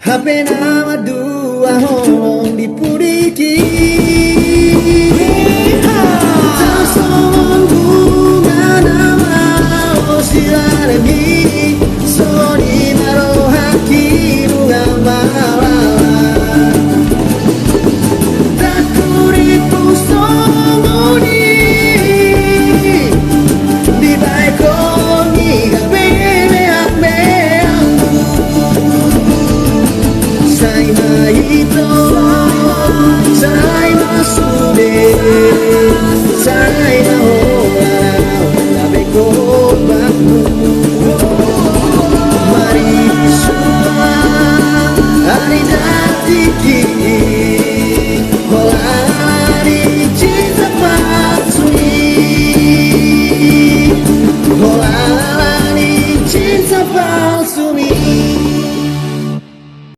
HP nama dua holong dipuriki Tasong bunga nama osiraremi Soni maro haki bunga malalan Takuriku somoni Di baikoni gabene akmeangku Sai mahito, sai masude